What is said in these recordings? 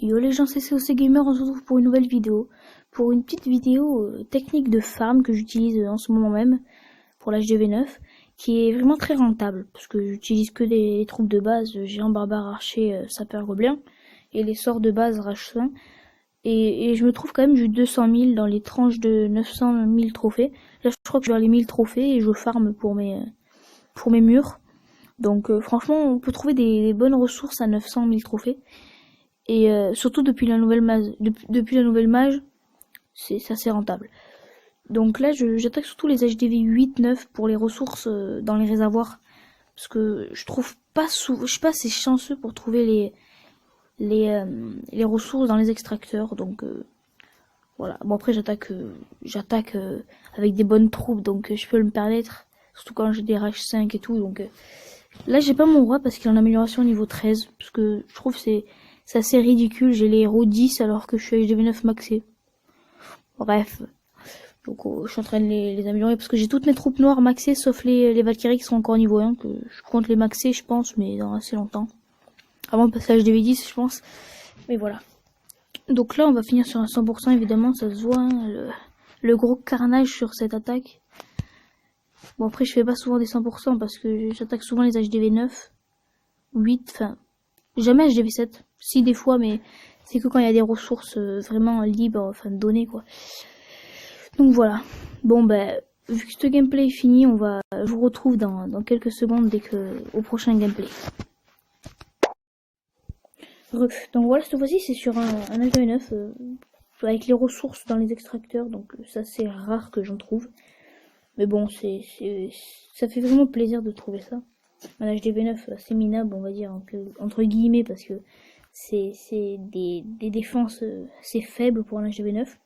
Yo les gens, c'est COC Gamer, on se retrouve pour une nouvelle vidéo. Pour une petite vidéo technique de farm que j'utilise en ce moment même pour l'HDV9, qui est vraiment très rentable, parce que j'utilise que des troupes de base, géant, barbare, archer, sapeur, gobelin, et les sorts de base, rage soin. Et je me trouve quand même du 200 000 dans les tranches de 900 000 trophées. Là je crois que je vais vers les 1000 trophées et je farm pour mes murs. Donc franchement on peut trouver des bonnes ressources à 900 000 trophées. Et surtout depuis la nouvelle mage, c'est assez rentable. Donc là j'attaque surtout les HDV 8, 9 pour les ressources dans les réservoirs. Parce que je trouve pas je suis pas assez chanceux pour trouver les ressources dans les extracteurs. Donc voilà. Bon après j'attaque avec des bonnes troupes, donc je peux me permettre. Surtout quand j'ai des rage 5 et tout. Donc là j'ai pas mon roi parce qu'il est en amélioration au niveau 13. Parce que je trouve c'est assez ridicule, j'ai les héros 10 alors que je suis HDV 9 maxé. Bref. Donc je suis en train de les améliorer parce que j'ai toutes mes troupes noires maxées sauf les Valkyries qui sont encore niveau 1. Que je compte les maxer je pense, mais dans assez longtemps. Avant de passer à HDV 10 je pense. Mais voilà. Donc là on va finir sur un 100% évidemment, ça se voit. Hein, le gros carnage sur cette attaque. Bon après je fais pas souvent des 100% parce que j'attaque souvent les HDV 9. 8, enfin... Jamais HDV 7. Si des fois, mais c'est que quand il y a des ressources vraiment libres, enfin données quoi. Donc voilà. Bon ben, vu que ce gameplay est fini, je vous retrouve dans quelques secondes au prochain gameplay. Donc voilà, cette fois-ci c'est sur un HDV 9 avec les ressources dans les extracteurs, donc ça c'est rare que j'en trouve. Mais bon, ça fait vraiment plaisir de trouver ça. Un HDV 9 assez minable, on va dire, entre guillemets, parce que c'est des défenses assez faibles pour un HDV 9.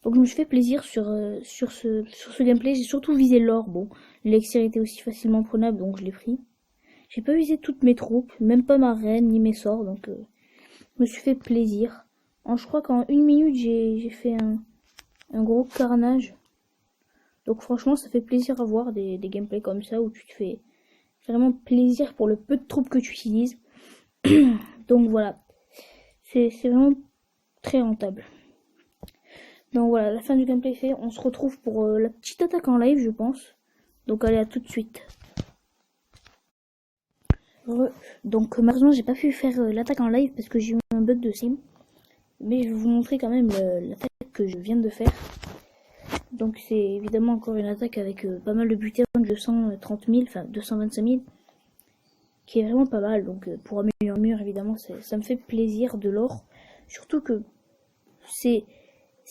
Donc je me suis fait plaisir sur ce gameplay. J'ai surtout visé l'or. Bon, l'élixir était aussi facilement prenable, donc je l'ai pris. J'ai pas visé toutes mes troupes, même pas ma reine, ni mes sorts, donc je me suis fait plaisir. Je crois qu'en 1 minute, j'ai fait un gros carnage. Donc franchement, ça fait plaisir à voir des gameplays comme ça, où tu te fais vraiment plaisir pour le peu de troupes que tu utilises. Donc voilà, c'est vraiment très rentable. Donc voilà, la fin du gameplay est fait. On se retrouve pour la petite attaque en live, je pense. Donc allez, à tout de suite. Donc malheureusement, j'ai pas pu faire l'attaque en live parce que j'ai eu un bug de sim. Mais je vais vous montrer quand même l'attaque que je viens de faire. Donc c'est évidemment encore une attaque avec pas mal de butins, 230 000, enfin 225 000. Qui est vraiment pas mal, donc pour améliorer le mur évidemment ça me fait plaisir de l'or, surtout que c'est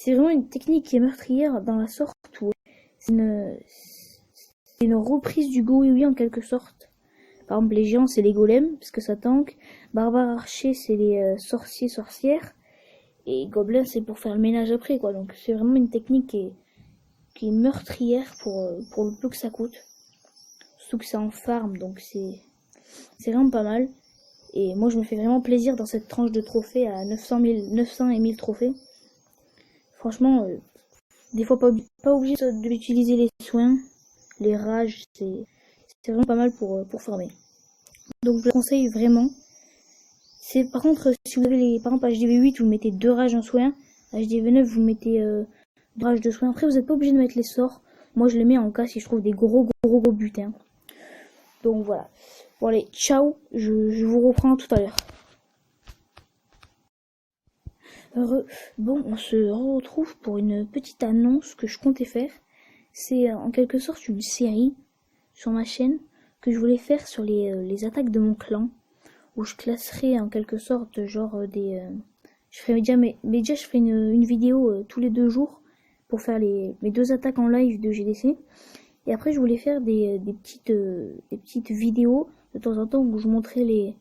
vraiment une technique qui est meurtrière dans la sorte où c'est une reprise du Go Oui en quelque sorte. Par exemple les géants c'est les golems parce que ça tank, barbare archer c'est les sorciers sorcières et gobelins c'est pour faire le ménage après quoi. Donc c'est vraiment une technique qui est meurtrière pour le peu que ça coûte, surtout que c'est en farm, donc c'est vraiment pas mal. Et moi je me fais vraiment plaisir dans cette tranche de trophées à 900 et 1000 trophées. Franchement, des fois pas obligé d'utiliser les soins, les rages, c'est vraiment pas mal pour farmer. Donc je le conseille vraiment. C'est par contre si vous avez par exemple HDV 8 vous mettez 2 rages en soin, HDV 9 vous mettez 2 rages de soin. Après vous n'êtes pas obligé de mettre les sorts. Moi je les mets en cas si je trouve des gros butins. Donc voilà. Bon allez, ciao, je vous reprends tout à l'heure. Bon, on se retrouve pour une petite annonce que je comptais faire. C'est en quelque sorte une série sur ma chaîne que je voulais faire sur les attaques de mon clan, où je classerai en quelque sorte genre je ferai déjà je ferai une vidéo tous les 2 jours pour faire mes 2 attaques en live de GDC. Et après je voulais faire des petites vidéos de temps en temps où je montrais les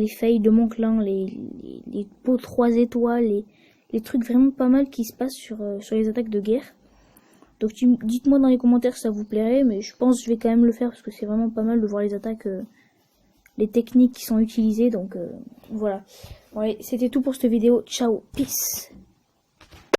failles de mon clan, les pots 3 étoiles, les trucs vraiment pas mal qui se passent sur les attaques de guerre. Donc dites-moi dans les commentaires si ça vous plairait, mais je pense que je vais quand même le faire parce que c'est vraiment pas mal de voir les attaques, les techniques qui sont utilisées. Donc voilà. Bon, allez, c'était tout pour cette vidéo. Ciao, peace.